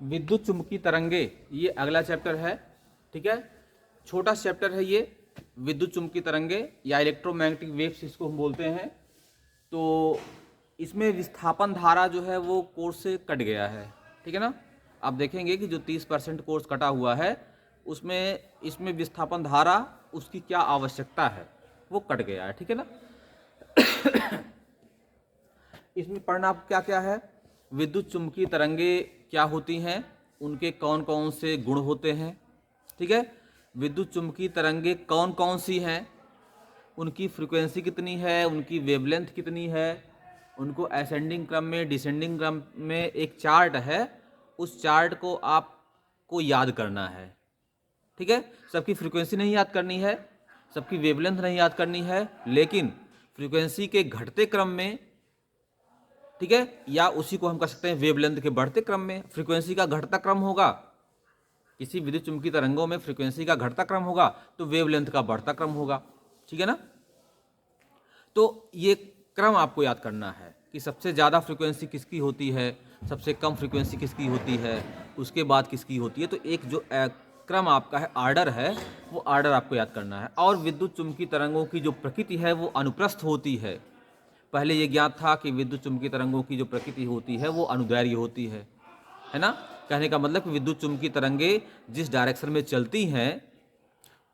विद्युत चुम्बकीय तरंगे, ये अगला चैप्टर है। ठीक है, छोटा चैप्टर है ये, विद्युत चुम्बकीय तरंगे या इलेक्ट्रोमैग्नेटिक वेव्स इसको हम बोलते हैं। तो इसमें विस्थापन धारा जो है वो कोर्स से कट गया है। ठीक है ना, आप देखेंगे कि जो 30% कोर्स कटा हुआ है उसमें इसमें विस्थापन धारा उसकी क्या आवश्यकता है वो कट गया है। ठीक है ना, इसमें पढ़ना क्या क्या है, विद्युत चुम्बकीय तरंगे क्या होती हैं, उनके कौन कौन से गुण होते हैं। ठीक है, विद्युत चुम्बकीय तरंगे कौन कौन सी हैं, उनकी फ्रीक्वेंसी कितनी है, उनकी वेवलेंथ कितनी है, उनको असेंडिंग क्रम में डिसेंडिंग क्रम में एक चार्ट है, उस चार्ट को आपको याद करना है। ठीक है, सबकी फ्रीक्वेंसी नहीं याद करनी है, सबकी वेवलेंथ नहीं याद करनी है, लेकिन फ्रीक्वेंसी के घटते क्रम में, ठीक है, या उसी को हम कह सकते हैं वेवलेंथ के बढ़ते क्रम में। फ्रीक्वेंसी का घटता क्रम होगा, किसी विद्युत चुम्बकीय तरंगों में फ्रीक्वेंसी का घटता क्रम होगा तो वेवलेंथ का बढ़ता क्रम होगा। ठीक है ना, तो ये क्रम आपको याद करना है कि सबसे ज़्यादा फ्रीक्वेंसी किसकी होती है, सबसे कम फ्रीक्वेंसी किसकी होती है, उसके बाद किसकी होती है। तो एक जो क्रम आपका है, आर्डर है, वो आर्डर आपको याद करना है। और विद्युत चुम्बकीय तरंगों की जो प्रकृति है वो अनुप्रस्थ होती है। पहले ये ज्ञात था कि विद्युत चुम्बकीय तरंगों की जो प्रकृति होती है वो अनुदैर्घ्य होती है ना। कहने का मतलब कि विद्युत चुम्बकीय तरंगे जिस डायरेक्शन में चलती हैं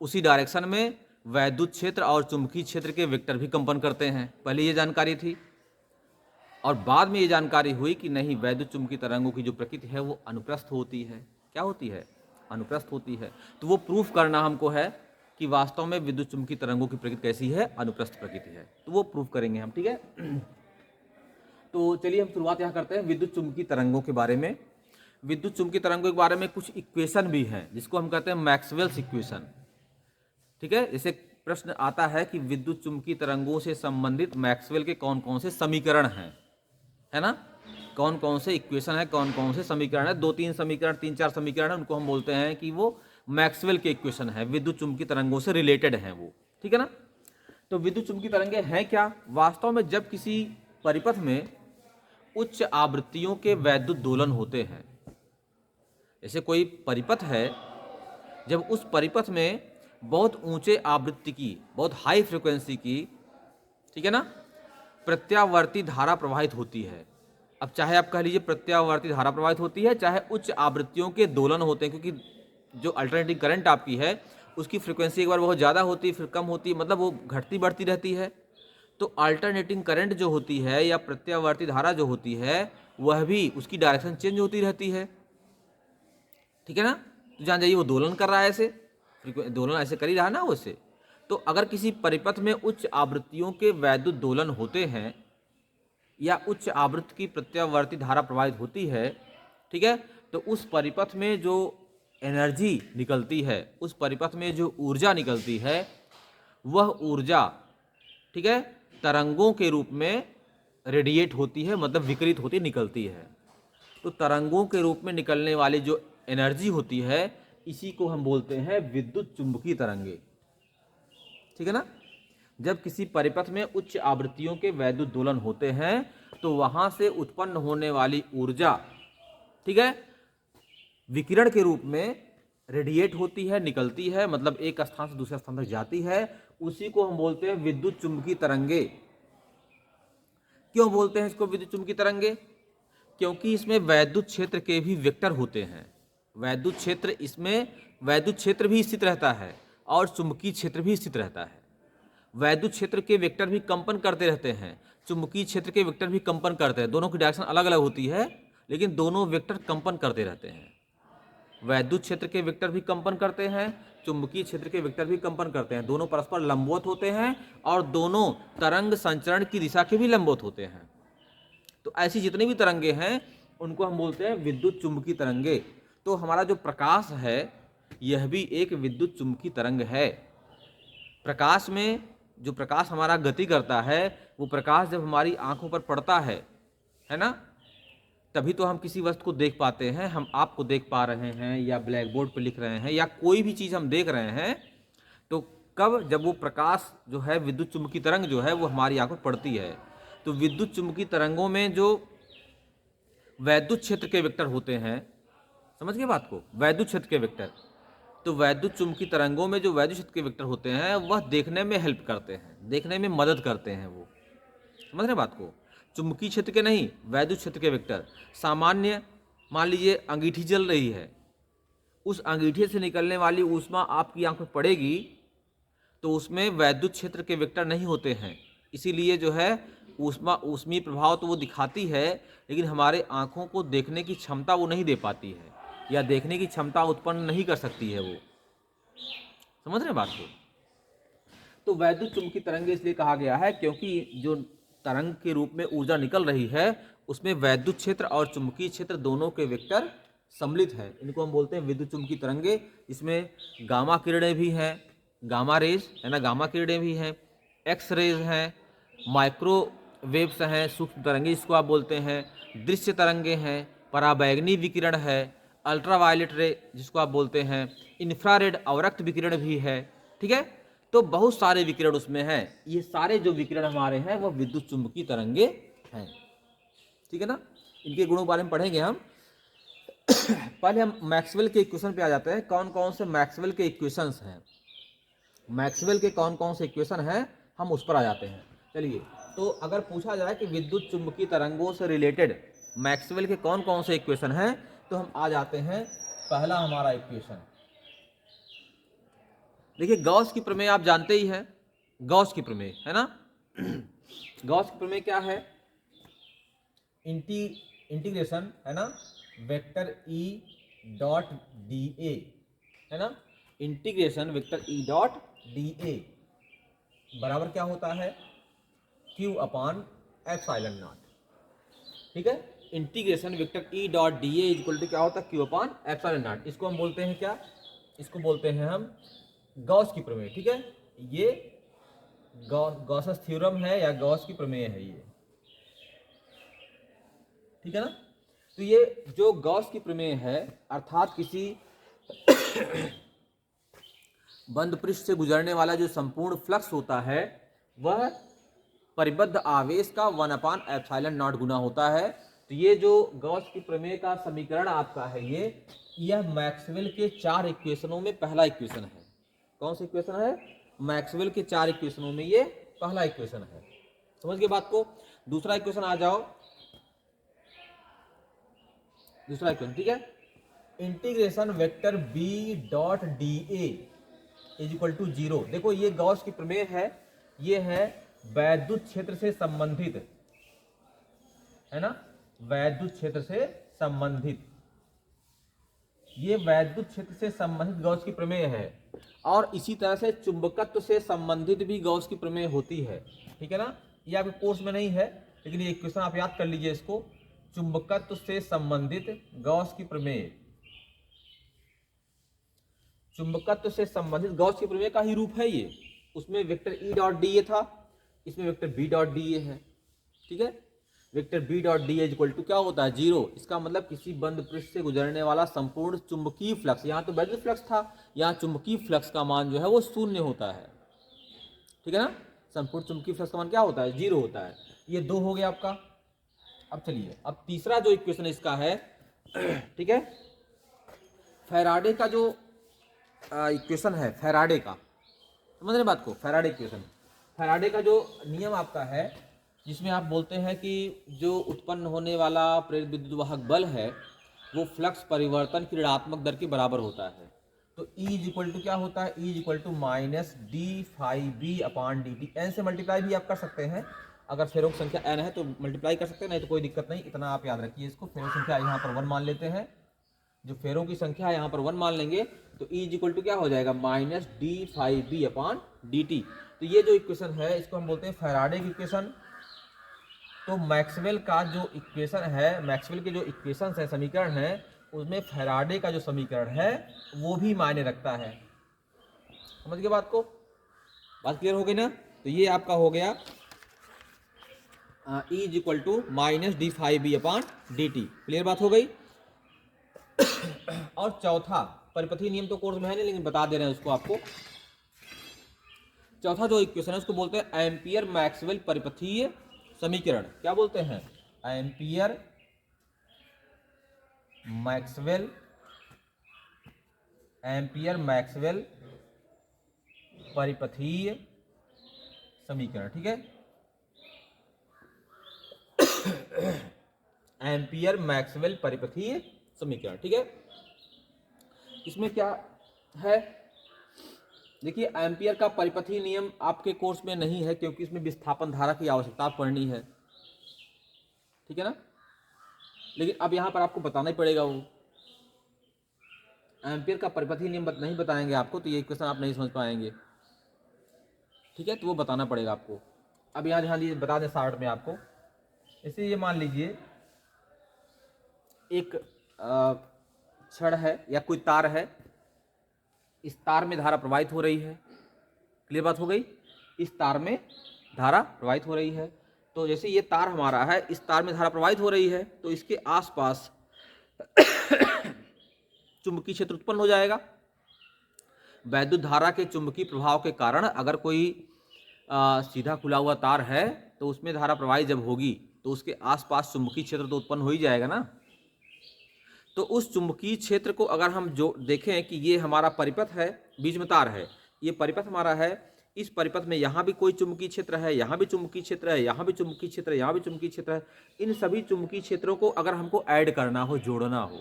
उसी डायरेक्शन में वैद्युत क्षेत्र और चुंबकीय क्षेत्र के वेक्टर भी कंपन करते हैं। पहले ये जानकारी थी और बाद में ये जानकारी हुई कि नहीं, वैद्युत चुम्बकीय तरंगों की जो प्रकृति है वो अनुप्रस्थ होती है। क्या होती है? अनुप्रस्थ होती है। तो वो प्रूफ करना हमको है कि वास्तव में विद्युत चुम्बकीय तरंगों की प्रकृति कैसी है, अनुप्रस्थ प्रकृति है। तो वो प्रूफ करेंगे हम। ठीक है, तो चलिए हम शुरुआत यहाँ करते हैं विद्युत चुम्बकीय तरंगों के बारे में। विद्युत चुम्बकीय तरंगों के बारे में कुछ इक्वेशन भी हैं जिसको हम कहते हैं मैक्सवेल्स इक्वेशन। ठीक है, जैसे प्रश्न आता है कि विद्युत चुम्बकीय तरंगों से संबंधित मैक्सवेल के कौन कौन से समीकरण हैं, है ना, कौन कौन से इक्वेशन है, कौन कौन से समीकरण है, 2-3 समीकरण, 3-4 समीकरण है, उनको हम बोलते हैं कि वो मैक्सवेल के इक्वेशन है, विद्युत चुम्बकीय तरंगों से रिलेटेड हैं वो। ठीक है ना, तो विद्युत चुम्बकीय तरंगे हैं क्या? वास्तव में जब किसी परिपथ में उच्च आवृत्तियों के वैद्युत दोलन होते हैं, जैसे कोई परिपथ है, जब उस परिपथ में बहुत ऊंचे आवृत्ति की, बहुत हाई फ्रीक्वेंसी की, ठीक है ना, प्रत्यावर्ती धारा प्रवाहित होती है। अब चाहे आप कह लीजिए प्रत्यावर्ती धारा प्रवाहित होती है, चाहे उच्च आवृत्तियों के दोलन होते हैं, क्योंकि जो अल्टरनेटिंग करंट आपकी है उसकी फ्रीक्वेंसी एक बार बहुत ज़्यादा होती है, फिर कम होती है, मतलब वो घटती बढ़ती रहती है। तो अल्टरनेटिंग करंट जो होती है या प्रत्यावर्ती धारा जो होती है वह भी उसकी डायरेक्शन चेंज होती रहती है। ठीक है ना, तो जान जाइए वो दोलन कर रहा है, ऐसे दोलन ऐसे कर ही रहा ना वो उससे। तो अगर किसी परिपथ में उच्च आवृत्तियों के वैद्युत दोलन होते हैं या उच्च आवृत्ति की प्रत्यावर्ती धारा प्रवाहित होती है, ठीक है, तो उस परिपथ में जो एनर्जी निकलती है, उस परिपथ में जो ऊर्जा निकलती है, वह ऊर्जा, ठीक है, तरंगों के रूप में रेडिएट होती है, मतलब विकिरित होती निकलती है। तो तरंगों के रूप में निकलने वाली जो एनर्जी होती है इसी को हम बोलते हैं विद्युत चुम्बकीय तरंगे। ठीक है ना, जब किसी परिपथ में उच्च आवृत्तियों के वैद्युत दोलन होते हैं तो वहां से उत्पन्न होने वाली ऊर्जा, ठीक है, विकिरण के रूप में रेडिएट होती है, निकलती है, मतलब एक स्थान से दूसरे स्थान तक जाती है, उसी को हम बोलते हैं विद्युत चुम्बकीय तरंगे। क्यों बोलते हैं इसको विद्युत चुम्बकीय तरंगे? क्योंकि इसमें वैद्युत क्षेत्र के भी वेक्टर होते हैं। वैद्युत क्षेत्र, इसमें वैद्युत क्षेत्र भी स्थित रहता है और चुंबकीय क्षेत्र भी स्थित रहता है। वैद्युत क्षेत्र के वेक्टर भी कंपन करते रहते हैं, चुंबकीय क्षेत्र के वेक्टर भी कंपन करते हैं। दोनों की डायरेक्शन अलग अलग होती है लेकिन दोनों वेक्टर कंपन करते रहते हैं। वैद्युत क्षेत्र के वेक्टर भी कंपन करते हैं, चुंबकीय क्षेत्र के वेक्टर भी कंपन करते हैं। दोनों परस्पर लंबवत होते हैं और दोनों तरंग संचरण की दिशा के भी लंबवत होते हैं। तो ऐसी जितनी भी तरंगे हैं उनको हम बोलते हैं विद्युत चुम्बकीय तरंगे। तो हमारा जो प्रकाश है यह भी एक विद्युत चुम्बकीय तरंग है। प्रकाश में जो प्रकाश हमारा गति करता है, वो प्रकाश जब हमारी आंखों पर पड़ता है ना, तभी तो हम किसी वस्तु को देख पाते हैं। हम आपको देख पा रहे हैं या ब्लैक बोर्ड पर लिख रहे हैं या कोई भी चीज़ हम देख रहे हैं, तो कब? जब वो प्रकाश जो है, विद्युत चुम्बकीय तरंग जो है वो हमारी आंखों पर पड़ती है। तो विद्युत चुम्बकीय तरंगों में जो वैद्युत क्षेत्र के वेक्टर होते हैं, समझ गए बात को, वैद्युत क्षेत्र के वेक्टर। तो वैद्युत चुंबकीय तरंगों में जो वैद्युत क्षेत्र के वेक्टर होते हैं वह देखने में हेल्प करते हैं, देखने में मदद करते हैं वो, समझ रहे बात को। चुंबकीय क्षेत्र के नहीं, वैद्युत क्षेत्र के वेक्टर। सामान्य मान लीजिए अंगीठी जल रही है, उस अंगीठे से निकलने वाली ऊष्मा आपकी आंख में पड़ेगी तो उसमें वैद्युत क्षेत्र के वेक्टर नहीं होते हैं, इसीलिए जो है ऊष्मीय प्रभाव तो वो दिखाती है, लेकिन हमारे आंखों को देखने की क्षमता वो नहीं दे पाती है, या देखने की क्षमता उत्पन्न नहीं कर सकती है वो, समझ रहे हैं बात को। तो वैद्युत चुंबकीय तरंग इसलिए कहा गया है क्योंकि जो तरंग के रूप में ऊर्जा निकल रही है उसमें वैद्युत क्षेत्र और चुंबकीय क्षेत्र दोनों के वेक्टर सम्मिलित है। इनको हम बोलते हैं विद्युत चुंबकीय तरंगे। इसमें गामा किरणें भी हैं, गामा रेज है ना, गामा किरणें भी हैं, एक्स रेज हैं, माइक्रोवेव्स हैं, सूक्ष्म तरंगे जिसको आप बोलते हैं, दृश्य तरंगे हैं, पराबैंगनी विकिरण है, अल्ट्रावायलेट रे जिसको आप बोलते हैं, इंफ्रारेड अवरक्त विकिरण भी है, ठीक है। तो बहुत सारे विकिरण उसमें हैं। ये सारे जो विकिरण हमारे हैं वो विद्युत चुंबकीय तरंगे हैं, ठीक है ना। इनके गुणों के बारे में पढ़ेंगे हम। पहले हम मैक्सवेल के इक्वेशन पे आ जाते हैं। कौन कौन से मैक्सवेल के इक्वेशंस हैं, मैक्सवेल के कौन कौन से इक्वेशन हैं, हम उस पर आ जाते हैं। चलिए, तो अगर पूछा जाए कि विद्युत चुंबकीय तरंगों से रिलेटेड मैक्सवेल के कौन कौन से इक्वेशन हैं, तो हम आ जाते हैं पहला हमारा इक्वेशन। देखिए, गॉस की प्रमेय आप जानते ही हैं, गॉस की प्रमेय है ना। गॉस की प्रमेय क्या है, इंटीग्रेशन है ना, vector E dot D A है ना, integration vector E dot D ए बराबर क्या होता है, क्यू अपान एप्सिलॉन नॉट, ठीक है। Integration vector E dot D A equal to क्या होता है, क्यू अपान एप्सिलॉन नॉट। इसको हम बोलते हैं क्या, इसको बोलते हैं हम गॉस की प्रमेय, ठीक है। ये गॉसस थ्योरम है या गॉस की प्रमेय है ये, ठीक है ना। तो ये जो गॉस की प्रमेय है, अर्थात किसी बंद पृष्ठ से गुजरने वाला जो संपूर्ण फ्लक्स होता है वह परिबद्ध आवेश का 1 एप्सिलॉन नॉट गुना होता है। तो ये जो गॉस की प्रमेय का समीकरण आपका है यह मैक्सवेल के 4 इक्वेशनों में पहला इक्वेशन है। कौन सा इक्वेशन है, मैक्सवेल के 4 इक्वेशनों में ये पहला इक्वेशन है, समझ गए बात को। दूसरा इक्वेशन आ जाओ, दूसरा इक्वेशन, ठीक है। Integration vector B dot D A is equal to 0। देखो, ये गॉस की प्रमेय है, ये है वैद्युत क्षेत्र से संबंधित है ना, वैद्युत क्षेत्र से संबंधित, ये वैद्युत क्षेत्र से संबंधित गॉस की प्रमेय है। और इसी तरह से चुंबकत्व से संबंधित भी गॉस की प्रमेय होती है, ठीक है ना। ये आपके कोर्स में नहीं है, लेकिन ये क्वेश्चन आप याद कर लीजिए इसको, चुंबकत्व से संबंधित गॉस की प्रमेय, चुंबकत्व से संबंधित गॉस की प्रमेय का ही रूप है ये। उसमें vector E dot D A था, इसमें vector B dot D A है, ठीक है। Vector B dot D A equal to क्या होता है, 0। इसका मतलब किसी बंद पृष्ठ से गुजरने वाला संपूर्ण चुंबकीय फ्लक्स, यहाँ तो वैद्युत फ्लक्स था, यहाँ चुंबकीय फ्लक्स का मान जो है वो 0 होता है, ठीक है ना। संपूर्ण चुंबकीय फ्लक्स का मान क्या होता है, 0 होता है। ये 2 हो गया आपका। अब चलिए, अब तीसरा जो इक्वेशन इसका है, ठीक है, फैराडे का जो इक्वेशन है, फैराडे का, समझ रहे बात को, फैराडे इक्वेशन, फैराडे का जो नियम आपका है जिसमें आप बोलते हैं कि जो उत्पन्न होने वाला प्रेरित विद्युत वाहक बल है वो फ्लक्स परिवर्तन की ऋणात्मक दर के बराबर होता है। तो E इज इक्वल टू क्या होता है, E is equal to minus D phi B upon D T. N से मल्टीप्लाई भी आप कर सकते हैं, अगर फेरों की संख्या n है तो मल्टीप्लाई कर सकते हैं, नहीं तो कोई दिक्कत नहीं। इतना आप याद रखिए इसको, फेरों की संख्या यहाँ पर 1 मान लेते हैं, जो फेरों की संख्या है यहाँ पर 1 मान लेंगे, तो E इज इक्वल टू क्या हो जाएगा, minus D phi B upon D T. तो ये जो इक्वेशन है इसको हम बोलते हैं फैराडे की इक्वेशन। तो मैक्सवेल का जो इक्वेशन है, मैक्सवेल के जो इक्वेशन है, समीकरण है, उसमें फैराडे का जो समीकरण है वो भी मायने रखता है, समझ गए बात को, बात क्लियर हो गई ना। तो ये आपका हो गया E is equal to minus D phi B upon D T, clear बात हो गई। और चौथा, परिपथीय नियम तो कोर्स में है नहीं, लेकिन बता दे रहे हैं उसको आपको। चौथा जो इक्वेशन है उसको बोलते हैं एम्पियर मैक्सवेल परिपथीय समीकरण। क्या बोलते हैं, एम्पियर मैक्सवेल एम्पियर मैक्सवेल परिपथीय समीकरण, ठीक है। एम्पियर मैक्सवेल परिपथीय समीकरण, ठीक है। इसमें क्या है, देखिए एम्पियर का परिपथीय नियम आपके कोर्स में नहीं है क्योंकि इसमें विस्थापन धारा की आवश्यकता पड़नी है, ठीक है ना। लेकिन अब यहां पर आपको बताना ही पड़ेगा, वो एम्पियर का परिपथीय नियम नहीं बताएंगे आपको तो ये क्वेश्चन आप नहीं समझ पाएंगे, ठीक है। तो वो बताना पड़ेगा आपको। अब यहाँ ध्यान दीजिए, बता दें शॉर्ट में आपको। इसे ये मान लीजिए एक छड़ है या कोई तार है, इस तार में धारा प्रवाहित हो रही है, क्लियर बात हो गई। इस तार में धारा प्रवाहित हो रही है, तो जैसे ये तार हमारा है, इस तार में धारा प्रवाहित हो रही है तो इसके आसपास चुंबकीय क्षेत्र उत्पन्न हो जाएगा। वैद्युत धारा के चुंबकीय प्रभाव के कारण अगर कोई सीधा खुला हुआ तार है तो उसमें धारा प्रवाहित जब होगी तो उसके आसपास चुंबकीय क्षेत्र तो उत्पन्न हो ही जाएगा ना। तो उस चुंबकीय क्षेत्र को अगर हम जो देखें कि ये हमारा परिपथ है, बीच में तार है, ये परिपथ हमारा है, इस परिपथ में यहाँ भी कोई चुंबकीय क्षेत्र है, यहाँ भी चुंबकीय क्षेत्र है, यहाँ भी चुंबकीय क्षेत्र है, यहाँ भी चुंबकीय क्षेत्र है। इन सभी चुंबकीय क्षेत्रों को अगर हमको ऐड करना हो, जोड़ना हो,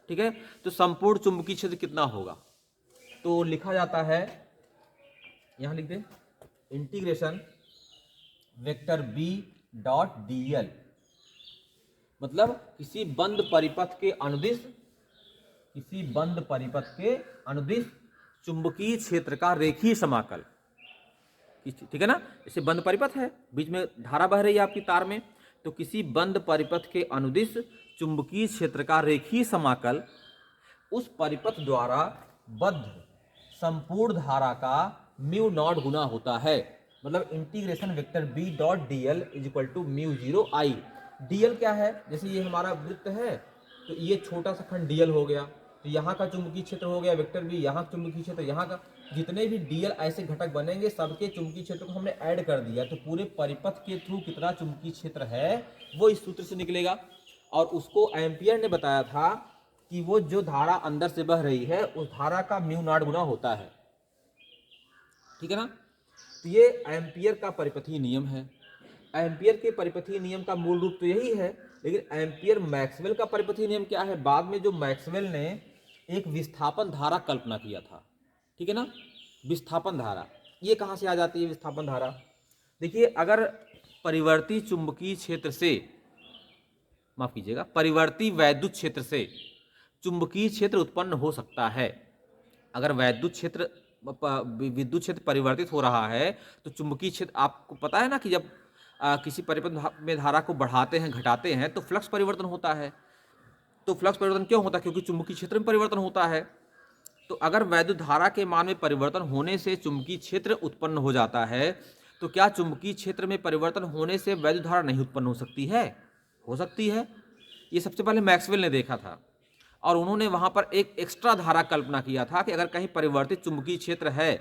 ठीक है, तो संपूर्ण चुंबकीय क्षेत्र कितना होगा, तो लिखा जाता है, यहां लिख दें, integration vector B dot DL, मतलब किसी बंद परिपथ के अनुदिश, किसी बंद परिपथ के अनुदिश चुंबकीय क्षेत्र का रेखीय समाकल, ठीक है ना। जैसे बंद परिपथ है, बीच में धारा बह रही है आपकी तार में, तो किसी बंद परिपथ के अनुदिश चुंबकीय क्षेत्र का रेखीय समाकल उस परिपथ द्वारा बद्ध संपूर्ण धारा का म्यू नॉट गुना होता है। मतलब integration vector B dot D L is equal to mu zero I. D L क्या है, जैसे ये हमारा वृत्त है तो ये छोटा सा खंड डी एल हो गया, तो यहाँ का चुंबकीय क्षेत्र हो गया वेक्टर बी, यहाँ का चुंबकीय क्षेत्र, यहाँ का, जितने भी डी एल ऐसे घटक बनेंगे सबके चुंबकीय क्षेत्र को हमने ऐड कर दिया, तो पूरे परिपथ के थ्रू कितना चुंबकीय क्षेत्र है वो इस सूत्र से निकलेगा। और उसको एम्पियर ने बताया था कि वो जो धारा अंदर से बह रही है उस धारा का म्यू नॉट गुना होता है, ठीक है ना। तो ये एम्पियर का परिपथीय नियम है। एम्पियर के परिपथीय नियम का मूल रूप तो यही है, लेकिन एम्पियर मैक्सवेल का परिपथीय नियम क्या है, बाद में जो मैक्सवेल ने एक विस्थापन धारा कल्पना किया था, ठीक है ना। विस्थापन धारा ये कहाँ से आ जाती है, विस्थापन धारा, देखिए अगर परिवर्ती चुंबकीय क्षेत्र से, माफ कीजिएगा, परिवर्ती वैद्युत क्षेत्र से चुंबकीय क्षेत्र उत्पन्न हो सकता है। अगर वैद्युत क्षेत्र, विद्युत क्षेत्र परिवर्तित हो रहा है तो चुंबकीय क्षेत्र, आपको पता है ना कि जब किसी परिपथ में धारा को बढ़ाते हैं, घटाते हैं तो फ्लक्स परिवर्तन होता है। तो फ्लक्स परिवर्तन क्यों होता है, क्योंकि चुंबकीय क्षेत्र में परिवर्तन होता है। तो अगर वैद्युत धारा के मान में परिवर्तन होने से चुंबकीय क्षेत्र उत्पन्न हो जाता है, तो क्या चुंबकीय क्षेत्र में परिवर्तन होने से वैद्युत धारा नहीं उत्पन्न हो सकती है, हो सकती है। ये सबसे पहले मैक्सवेल ने देखा था और उन्होंने वहां पर एक एक्स्ट्रा धारा कल्पना किया था कि अगर कहीं परिवर्तित चुंबकीय क्षेत्र है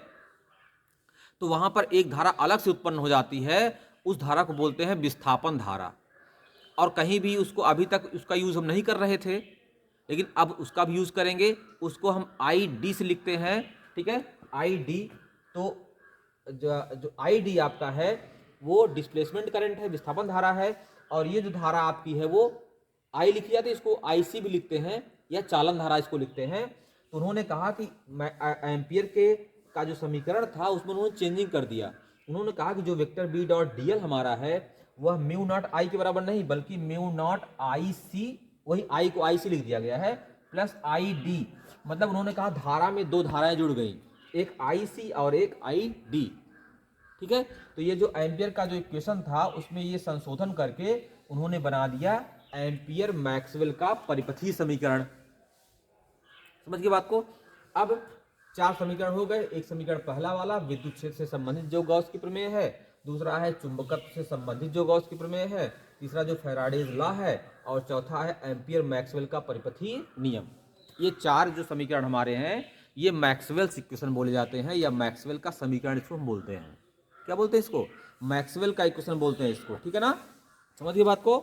तो वहां पर एक धारा अलग से उत्पन्न हो जाती है, उस धारा को बोलते हैं विस्थापन धारा। और कहीं भी उसको, अभी तक उसका यूज हम नहीं कर रहे थे लेकिन अब उसका भी यूज करेंगे, उसको हम आई डी से लिखते हैं, ठीक है, आई डी। तो जो आई डी आपका है वो डिस्प्लेसमेंट करंट है, विस्थापन धारा है, और ये जो धारा आपकी है वो आई लिखी जाती है, इसको आईसी भी लिखते हैं या चालन धारा इसको लिखते हैं। तो उन्होंने कहा कि एम्पियर के का जो समीकरण था उसमें उन्होंने चेंजिंग कर दिया। उन्होंने कहा कि जो vector B dot D L हमारा है वह म्यू नॉट आई के बराबर नहीं बल्कि म्यू नॉट आई सी, वही आई को आई सी लिख दिया गया है, प्लस आई डी। मतलब उन्होंने कहा धारा में दो धाराएं जुड़ गई, एक आई सी और एक आई डी, ठीक है। तो ये जो एम्पियर का जो इक्वेशन था उसमें ये संशोधन करके उन्होंने बना दिया एम्पियर मैक्सवेल का परिपथीय समीकरण। समझ गए बात को। अब चार समीकरण हो गए। एक समीकरण पहला वाला विद्युत क्षेत्र से संबंधित जो गॉस की प्रमेय है, दूसरा है चुंबकत्व से संबंधित जो गॉस की प्रमेय है, तीसरा जो फैराडेज लॉ है, और चौथा है एम्पियर मैक्सवेल का परिपथीय नियम। ये चार जो समीकरण हमारे हैं ये मैक्सवेल्स इक्वेशन बोले जाते हैं, या मैक्सवेल का समीकरण इसको हम बोलते हैं। क्या बोलते हैं इसको, मैक्सवेल का इक्वेशन बोलते हैं इसको, ठीक है ना। समझिए बात को।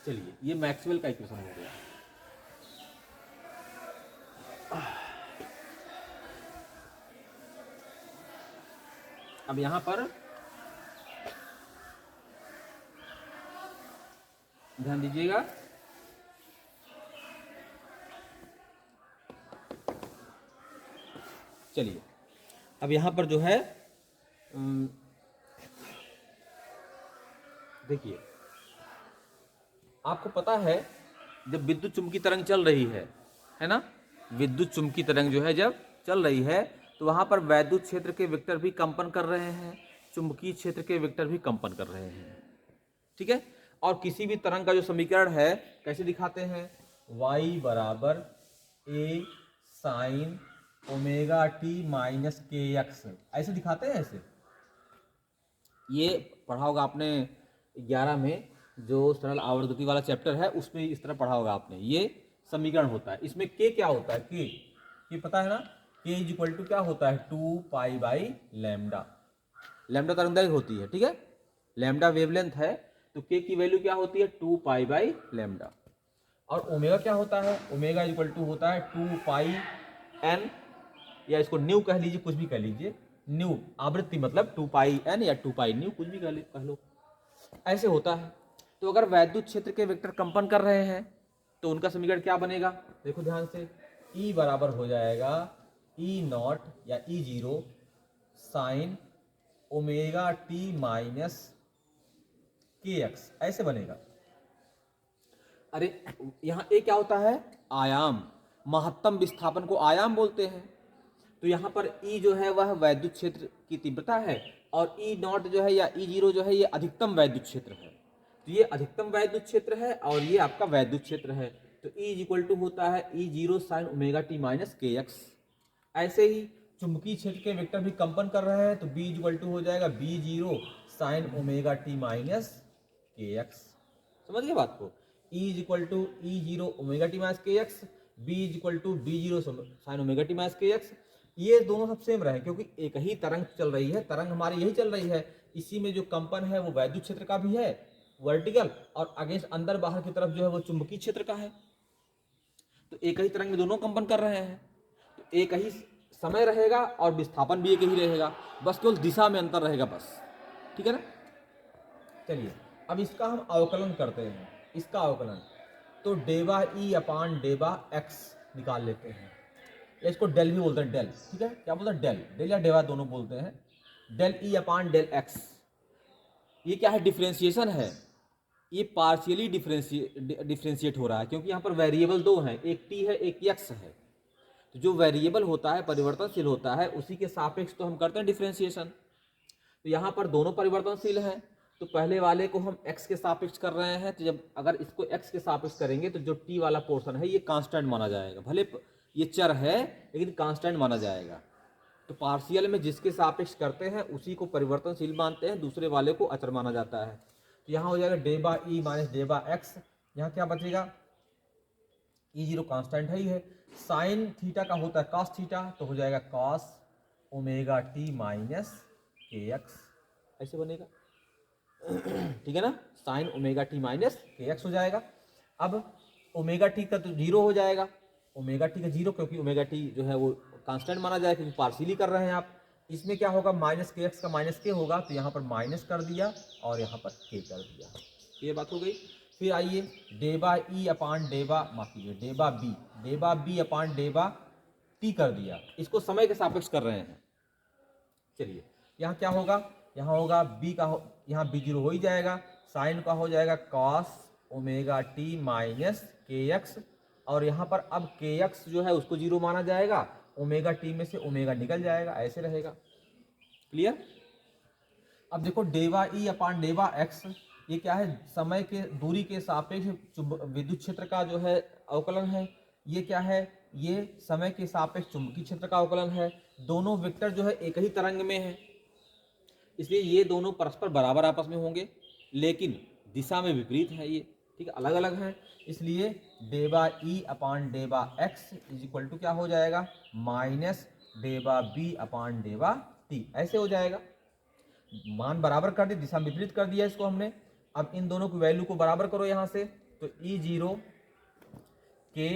चलिए ये मैक्सवेल का इक्वेशन हो गया। अब यहां पर ध्यान दीजिएगा, चलिए अब यहां पर जो है देखिए, आपको पता है जब विद्युत चुम्बकीय तरंग चल रही है ना, विद्युत चुम्बकीय तरंग जो है जब चल रही है तो वहां पर वैद्युत क्षेत्र के वेक्टर भी कंपन कर रहे हैं, चुंबकीय क्षेत्र के वेक्टर भी कंपन कर रहे हैं, ठीक है। और किसी भी तरंग का जो समीकरण है कैसे दिखाते हैं, y बराबर a sign omega T minus K x, ऐसे दिखाते हैं। ऐसे ये पढ़ा होगा आपने 11 में, जो सरल आवर्तगति वाला चैप्टर है उसमें इस तरह पढ़ा होगा आपने। ये समीकरण होता है, इसमें के क्या होता है, के पता है ना, के इज इक्वल टू क्या होता है 2 पाई बाई लैम्डा, लैम्डा तरंगदैर्घ्य होती है, ठीक है, लैम्डा वेवलेंथ है, तो के की वैल्यू क्या होती है 2 पाई बाई लैम्डा। और ओमेगा क्या होता है, ओमेगा इक्वल टू होता है 2 पाई एन, या इसको न्यू कह लीजिए, कुछ भी कह लीजिए, न्यू आवृत्ति मतलब 2 पाई एन या 2 पाई न्यू, कुछ भी कह लो, ऐसे होता है। तो अगर वैद्युत क्षेत्र के वेक्टर कंपन कर रहे हैं तो उनका समीकरण क्या बनेगा, देखो ध्यान से, E बराबर हो जाएगा E नॉट या E zero sine omega T minus K x, ऐसे बनेगा। अरे यहां ए क्या होता है, आयाम, महत्तम विस्थापन को आयाम बोलते हैं। तो यहाँ पर E जो है वह वैद्युत क्षेत्र की तीव्रता है, और E नॉट जो है या E जीरो जो है ये अधिकतम वैद्युत क्षेत्र है। तो ये अधिकतम वैद्युत क्षेत्र है और ये आपका वैद्युत क्षेत्र है। तो E इज इक्वल टू होता है E zero sine omega T minus K x. ऐसे ही चुंबकीय क्षेत्र के वेक्टर भी कंपन कर रहे हैं, तो B इज इक्वल टू हो जाएगा B zero sine omega T minus K X. समझ गए बात को, E is equal to E zero omega T minus K X, B is equal to B zero sine omega T minus K X. ये दोनों सब same रहे क्योंकि एक ही तरंग चल रही है, तरंग हमारी यही चल रही है, इसी में जो कंपन है वो वैद्युत क्षेत्र का भी है वर्टिकल, और अगेंस्ट अंदर बाहर की तरफ जो है वो चुंबकीय क्षेत्र का है। तो एक ही तरंग में दोनों कंपन कर रहे हैं, तो एक ही समय रहेगा और विस्थापन भी एक ही रहेगा, बस केवल दिशा में अंतर रहेगा बस, ठीक है ना। चलिए अब इसका हम अवकलन करते हैं, इसका अवकलन, तो डेवा ई अपान डेवा एक्स निकाल लेते हैं, या इसको डेल भी बोलते हैं, डेल, ठीक है, क्या बोलते हैं डेल, डेल या डेवा दोनों बोलते हैं, del E upon del X. ये क्या है, डिफ्रेंसिएशन है, ये पार्शियली डिफ्रेंशिएट हो रहा है क्योंकि यहाँ पर वेरिएबल दो हैं, एक टी है एक एक्स है। तो जो वेरिएबल होता है परिवर्तनशील होता है उसी के सापेक्ष तो हम करते हैं डिफ्रेंशिएशन। तो यहाँ पर दोनों परिवर्तनशील हैं, तो पहले वाले को हम x के सापेक्ष कर रहे हैं, तो जब अगर इसको x के सापेक्ष करेंगे तो जो t वाला पोर्शन है ये कांस्टेंट माना जाएगा, भले ये चर है लेकिन कांस्टेंट माना जाएगा। तो पार्शियल में जिसके सापेक्ष करते हैं उसी को परिवर्तनशील मानते हैं, दूसरे वाले को अचर माना जाता है। तो यहाँ हो जाएगा डेबा ई माइनस डेबा एक्स, यहाँ क्या बचेगा, ई जीरो कांस्टेंट है ही है, साइन थीटा का होता है कॉस थीटा, तो हो जाएगा cos omega T minus K x, ऐसे बनेगा, ठीक है ना, sign omega T minus K x हो जाएगा। अब ओमेगा टी का तो जीरो हो जाएगा, ओमेगा टी का जीरो, क्योंकि ओमेगा टी जो है वो कांस्टेंट माना जाएगा क्योंकि पार्शियली कर रहे हैं आप। इसमें क्या होगा, माइनस के एक्स का माइनस के होगा, तो यहाँ पर माइनस कर दिया और यहाँ पर के कर दिया, ये बात हो गई। फिर आइए डेबा ई अपान डेबा, माफ कीजिए डेबा बी अपान डेबा टी कर दिया, इसको समय के सापेक्ष कर रहे हैं। चलिए यहाँ क्या होगा, यहाँ होगा बी का यहाँ बी जीरो हो ही जाएगा, साइन का हो जाएगा cos omega T minus K x, और यहाँ पर अब के एक्स जो है उसको जीरो माना जाएगा, ओमेगा टी में से ओमेगा निकल जाएगा, ऐसे रहेगा, क्लियर। अब देखो डेवा ई अपान डेवा एक्स, ये क्या है, समय के दूरी के सापेक्ष विद्युत क्षेत्र का जो है अवकलन है। ये क्या है, ये समय के सापेक्ष चुंबकीय क्षेत्र का अवकलन है। दोनों वेक्टर जो है एक ही तरंग में है, इसलिए ये दोनों परस्पर बराबर आपस में होंगे, लेकिन दिशा में विपरीत है ये, ठीक है, अलग अलग हैं। इसलिए डेबा ई अपान डेबा एक्स इज इक्वल टू क्या हो जाएगा, माइनस डेबा बी अपान डेबा टी, ऐसे हो जाएगा। मान बराबर कर दिए, दिशा विपरीत कर दिया इसको हमने। अब इन दोनों की वैल्यू को बराबर करो यहाँ से, तो ई जीरो के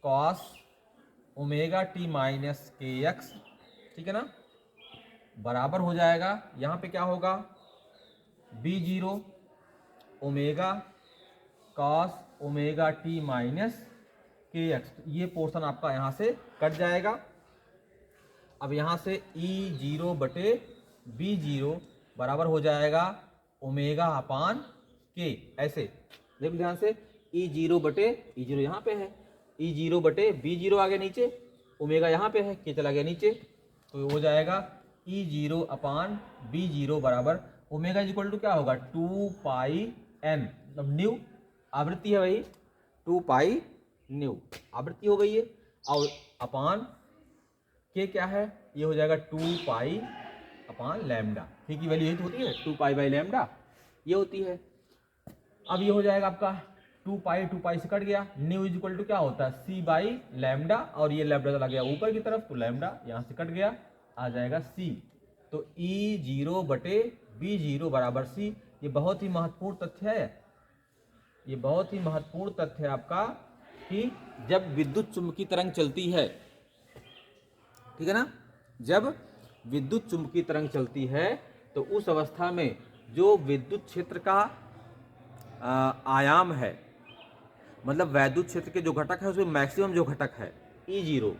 cos omega T minus K x, ठीक है ना, बराबर हो जाएगा, यहाँ पे क्या होगा, B zero omega cos omega T minus K X, ये पोर्शन आपका यहाँ से कट जाएगा। अब यहाँ से ई जीरो बटे बी जीरो बराबर हो जाएगा ओमेगा अपान के, ऐसे देखो ध्यान से, ई जीरो बटे ई जीरो यहाँ पे है, ई जीरो बटे बी जीरो आ गया नीचे, ओमेगा यहाँ पे है, के चला गया नीचे, तो हो जाएगा E zero upon B zero बराबर ओमेगा इक्वल टू क्या होगा, 2 पाई एन, मतलब न्यू आवृत्ति है भाई, 2 पाई न्यू आवृत्ति हो गई है, और अपान के क्या है, ये हो जाएगा 2 पाई अपान लैम्डा, के की वैल्यू यही होती है 2 पाई बाई लैम्डा, ये होती है। अब ये हो जाएगा आपका 2 पाई से कट गया, न्यू इज इक्वल टू क्या होता है, सी बाई लैम्डा, और ये लैम्डा चला गया ऊपर की तरफ, तो लैम्डा यहाँ से कट गया, आ जाएगा सी, तो ई जीरो बटे बी जीरो बराबर सी। ये बहुत ही महत्वपूर्ण तथ्य है, ये बहुत ही महत्वपूर्ण तथ्य है आपका, कि जब विद्युत चुम्बकीय तरंग चलती है, ठीक है ना, जब विद्युत चुम्बकीय तरंग चलती है तो उस अवस्था में जो विद्युत क्षेत्र का आयाम है, मतलब वैद्युत क्षेत्र के जो घटक है उसमें मैक्सिमम जो घटक है ई जीरो,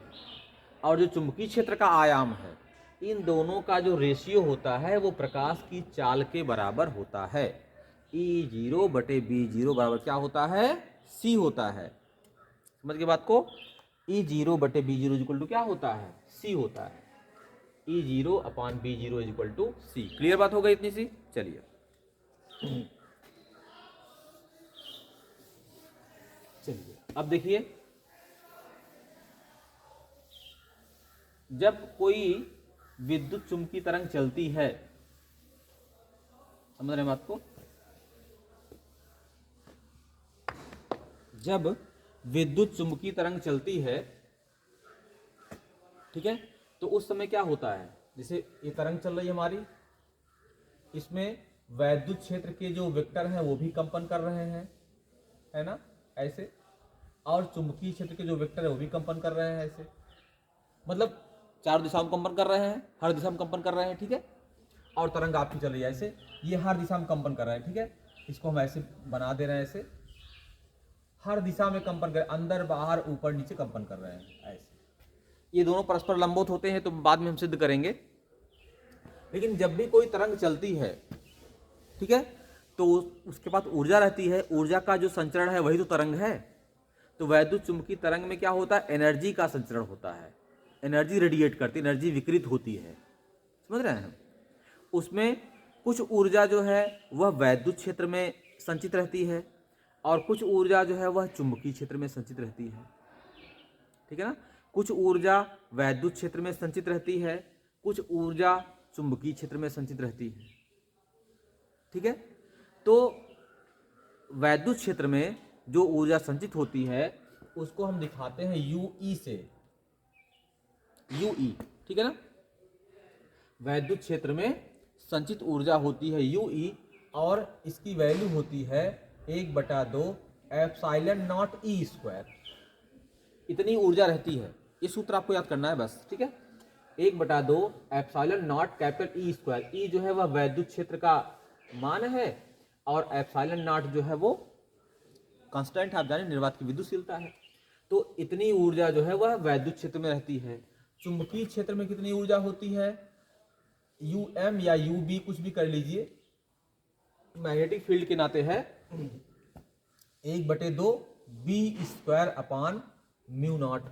और जो चुंबकीय क्षेत्र का आयाम है, इन दोनों का जो रेशियो होता है वो प्रकाश की चाल के बराबर होता है। ई जीरो बटे बी जीरो बराबर क्या होता है, सी होता है। समझ गए बात को, ई जीरो बटे बी जीरो इक्वल टू क्या होता है, सी होता है, E zero upon B zero equal to C. Clear बात हो गई इतनी सी। चलिए चलिए अब देखिए, जब कोई विद्युत चुम्बकीय तरंग चलती है, समझ रहे हैं बात को, जब विद्युत चुम्बकीय तरंग चलती है, ठीक है, तो उस समय क्या होता है, जैसे ये तरंग चल रही है हमारी, इसमें वैद्युत क्षेत्र के जो वेक्टर हैं वो भी कंपन कर रहे हैं, है ना, ऐसे, और चुंबकीय क्षेत्र के जो वेक्टर है वो भी कंपन कर रहे हैं ऐसे, मतलब चारों दिशाओं में कंपन कर रहे हैं, हर दिशा में कंपन कर रहे हैं, ठीक है, और तरंग आपकी चल रही है ऐसे, ये हर दिशा में कंपन कर रहा है, ठीक है, इसको हम ऐसे बना दे रहे हैं, ऐसे हर दिशा में कंपन कर, अंदर बाहर ऊपर नीचे कंपन कर रहे हैं ऐसे, ये दोनों परस्पर लंबवत होते हैं, तो बाद में हम सिद्ध करेंगे। लेकिन जब भी कोई तरंग चलती है, ठीक है, तो उसके पास ऊर्जा रहती है, ऊर्जा का जो संचरण है वही तो तरंग है। तो वैद्युत चुम्बकीय तरंग में क्या होता है, एनर्जी का संचरण होता है, एनर्जी रेडिएट करती है, एनर्जी विकृत होती है, समझ रहे हैं। उसमें कुछ ऊर्जा जो है वह वैद्युत क्षेत्र में संचित रहती है, और कुछ ऊर्जा जो है वह चुंबकीय क्षेत्र में संचित रहती है, ठीक है ना, कुछ ऊर्जा वैद्युत क्षेत्र में संचित रहती है, कुछ ऊर्जा चुंबकीय क्षेत्र में संचित रहती है, ठीक है। तो वैद्युत क्षेत्र में जो ऊर्जा संचित होती है उसको हम दिखाते हैं यूई से, यूई, ठीक है ना, वैद्युत क्षेत्र में संचित ऊर्जा होती है यूई, और इसकी वैल्यू होती है 1/2 एप्सिलॉन नॉट ई स्क्वायर, इतनी ऊर्जा रहती है। ये सूत्र आपको याद करना है बस, ठीक है, 1/2 epsilon naught capital E square, E जो है वह वैद्युत क्षेत्र का मान है, और एप्सिलॉन नॉट जो है वो कांस्टेंट, आप जाने निर्वात की विद्युतशीलता है। तो इतनी ऊर्जा जो है वह वैद्युत क्षेत्र में रहती है। चुंबकीय क्षेत्र में कितनी ऊर्जा होती है, यूएम या यूबी कुछ भी कर लीजिए, मैग्नेटिक फील्ड के नाते है 1/2 B square upon mu naught,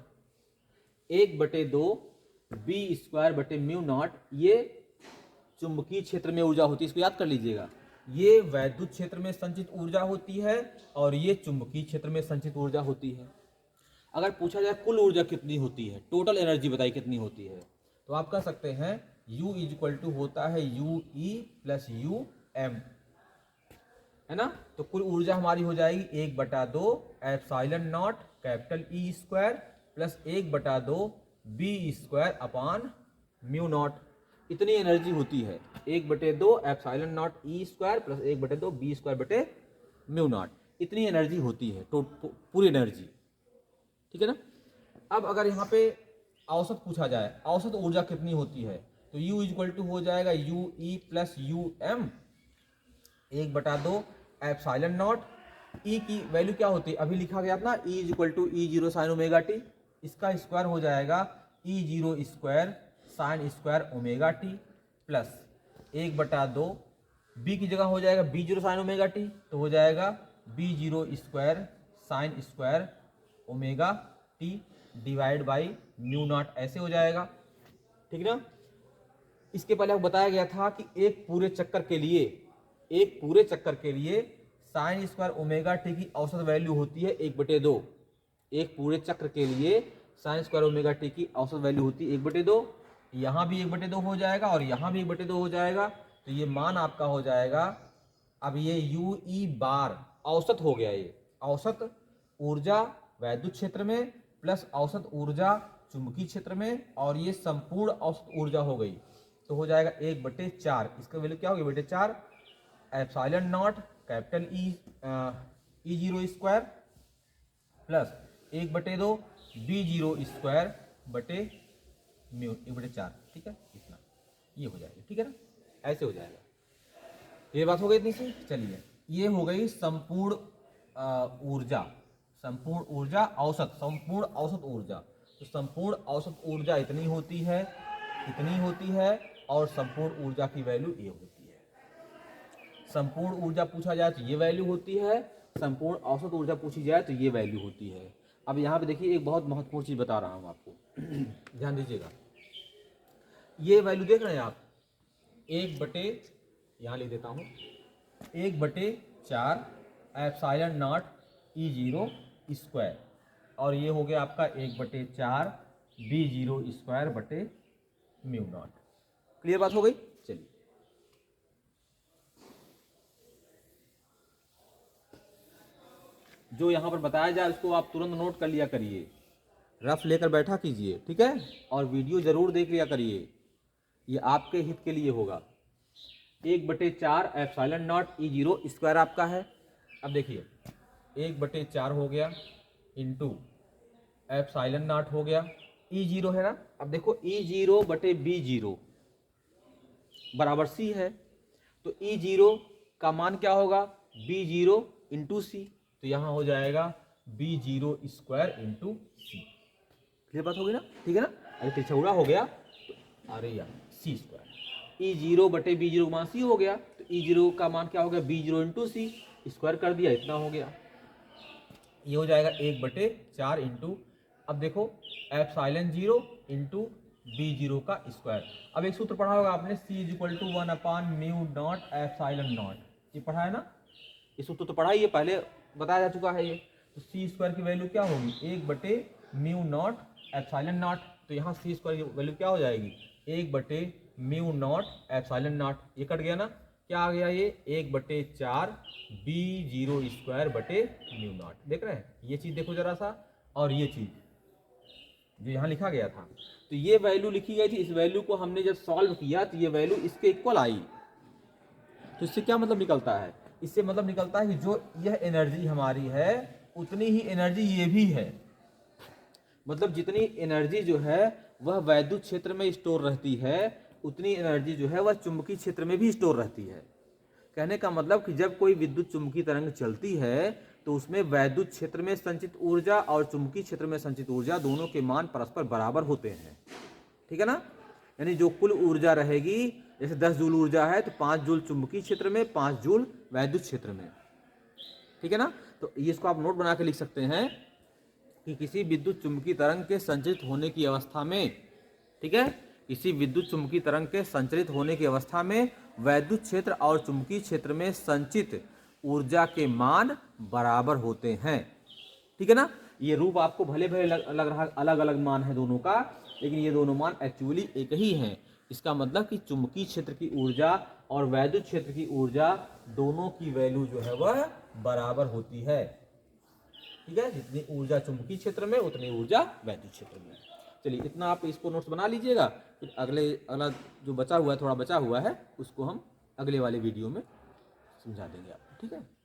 1/2 B square बटे म्यू नॉट, ये चुंबकीय क्षेत्र में ऊर्जा होती है, इसको याद कर लीजिएगा। ये वैद्युत क्षेत्र में संचित ऊर्जा होती है, और ये चुंबकीय क्षेत्र में संचित ऊर्जा होती है। अगर पूछा जाए कुल ऊर्जा कितनी होती है, टोटल एनर्जी बताइए कितनी होती है, तो आप कह सकते हैं U इज इक्वल टू होता है UE प्लस UM, है ना। तो कुल ऊर्जा हमारी हो जाएगी 1/2 epsilon naught capital E square plus 1/2 B square upon mu not, इतनी एनर्जी होती है, 1/2 epsilon not E square plus 1/2 B square बटे म्यू नॉट, इतनी एनर्जी होती है, तो पूरी एनर्जी, ठीक है ना। अब अगर यहाँ पे औसत पूछा जाए, औसत ऊर्जा कितनी होती है, तो U इक्वल टू हो जाएगा U E plus U M 1/2 epsilon naught. E की वैल्यू क्या होती है, अभी लिखा गया था ना, E equal to E zero sine omega T, इसका स्क्वायर हो जाएगा E zero square sine square omega T plus 1/2 B की जगह हो जाएगा B zero sine omega T, तो हो जाएगा B zero square sine square omega T divide by mu naught, ऐसे हो जाएगा। ठीक ना। इसके पहले आपको बताया गया था कि एक पूरे चक्कर के लिए साइन स्क्वायर ओमेगा टी की औसत वैल्यू होती है 1/2। एक पूरे चक्र के लिए साइन स्क्वायर ओमेगा टी की औसत वैल्यू होती है 1/2। यहाँ भी 1/2 हो जाएगा और यहाँ भी 1/2 हो जाएगा, तो ये मान आपका हो जाएगा, अब ये यू ई बार औसत हो गया, ये औसत ऊर्जा वैद्युत क्षेत्र में प्लस औसत ऊर्जा चुंबकीय क्षेत्र में, और ये संपूर्ण औसत ऊर्जा हो गई, तो हो जाएगा 1/4। इसका वैल्यू क्या होगी 1/4 epsilon naught capital E zero square plus 1/2 B zero square बटे म्यू 1/4। ठीक है, इतना ये हो जाएगा। ठीक है ना, ऐसे हो जाएगा। ये बात हो गई इतनी सी। चलिए, ये हो गई संपूर्ण ऊर्जा, संपूर्ण ऊर्जा औसत, संपूर्ण औसत ऊर्जा। तो संपूर्ण औसत ऊर्जा इतनी होती है और संपूर्ण ऊर्जा की वैल्यू ये होती है। संपूर्ण ऊर्जा पूछा जाए तो ये वैल्यू होती है, संपूर्ण औसत ऊर्जा पूछी जाए तो ये वैल्यू होती है। अब यहाँ पे देखिए, एक बहुत महत्वपूर्ण चीज बता रहा हूँ आपको, ध्यान दीजिएगा। ये वैल्यू देख रहे हैं आप, 1/, यहाँ लिख देता हूँ, 1/4 एप्सिलॉन नॉट ई जीरो स्क्वायर, और ये हो गया आपका 1/4 बी जीरो स्क्वायर बटे म्यू नॉट। क्लियर बात हो गई। चलिए, जो यहां पर बताया जाए उसको आप तुरंत नोट कर लिया करिए, रफ लेकर बैठा कीजिए। ठीक है, और वीडियो जरूर देख लिया करिए, ये आपके हित के लिए होगा। 1/4 एप्सिलॉन नॉट ई जीरो स्क्वायर आपका है। अब देखिए, 1/4 हो गया इंटू एप्सिलॉन नॉट हो गया, ई जीरो है ना। अब देखो, ई जीरो बटे बी जीरो बराबर सी है, तो ई जीरो का मान क्या होगा, बी जीरो इंटू सी, तो यहां हो जाएगा बी जीरो स्क्वायर इंटू सी। क्लियर बात हो गई ना। ठीक है ना। अगर पिछौड़ा हो गया तो अरे यार सी स्क्वायर, ई जीरो बटे बी जीरो मान सी हो गया, तो ई जीरो का मान क्या हो गया, बी जीरो इंटू सी, स्क्वायर कर दिया, इतना हो गया। ये हो जाएगा 1/4 इंटू, अब देखो epsilon zero into B zero का स्क्वायर। अब एक सूत्र पढ़ा होगा आपने, सी इज इक्वल टू 1/म्यू नॉट एप्सिलॉन नॉट, ये पढ़ा है ना। ये सूत्र तो पढ़ा ही है, पहले बताया जा चुका है ये। तो सी स्क्वायर की वैल्यू क्या होगी, 1/म्यू नॉट एप्सिलॉन नॉट, तो यहाँ सी स्क्वायर की वैल्यू क्या हो जाएगी, 1/म्यू नॉट एप्सिलॉन नॉट। ये कट गया ना, क्या आ गया ये 1/4 बी जीरो स्क्वायर बटे म्यू नॉट। देख रहे हैं, ये चीज देखो जरा सा, और ये चीज जो यहाँ लिखा गया था, तो ये वैल्यू लिखी गई थी, इस वैल्यू को हमने जब सॉल्व किया तो ये वैल्यू इसके इक्वल आई। तो इससे क्या मतलब निकलता है, इससे मतलब निकलता है कि जो यह एनर्जी हमारी है उतनी ही एनर्जी ये भी है। मतलब जितनी एनर्जी जो है वह वैद्युत क्षेत्र में स्टोर रहती है, उतनी एनर्जी जो है वह चुंबकीय क्षेत्र में भी स्टोर रहती है। कहने का मतलब कि जब कोई विद्युत चुंबकीय तरंग चलती है तो उसमें वैद्युत क्षेत्र में संचित ऊर्जा और चुंबकीय क्षेत्र में संचित ऊर्जा दोनों के मान परस्पर बराबर होते हैं। ठीक है ना। यानी जो कुल ऊर्जा रहेगी, जैसे 10 जूल ऊर्जा है तो 5 जूल चुंबकीय क्षेत्र में, 5 जूल वैद्युत क्षेत्र में। ठीक है ना। तो ये इसको आप नोट बना के लिख सकते हैं कि किसी विद्युत चुंबकीय तरंग के संचरित होने की अवस्था में, ठीक है, किसी विद्युत चुंबकीय तरंग के संचरित होने की अवस्था में वैद्युत क्षेत्र और चुंबकीय क्षेत्र में संचित ऊर्जा के मान बराबर होते हैं। ठीक है ना। ये रूप आपको भले भले लग रहा अलग अलग मान है दोनों का, लेकिन ये दोनों मान एक्चुअली एक ही हैं। इसका मतलब कि चुंबकीय क्षेत्र की ऊर्जा और वैद्युत क्षेत्र की ऊर्जा दोनों की वैल्यू जो है वह बराबर होती है। ठीक है, जितनी ऊर्जा चुंबकीय क्षेत्र में उतनी ऊर्जा वैद्युत क्षेत्र में। चलिए, इतना आप इसको नोट्स बना लीजिएगा, फिर अगला जो बचा हुआ है, थोड़ा बचा हुआ है, उसको हम अगले वाले वीडियो में समझा देंगे आपको। ठीक है।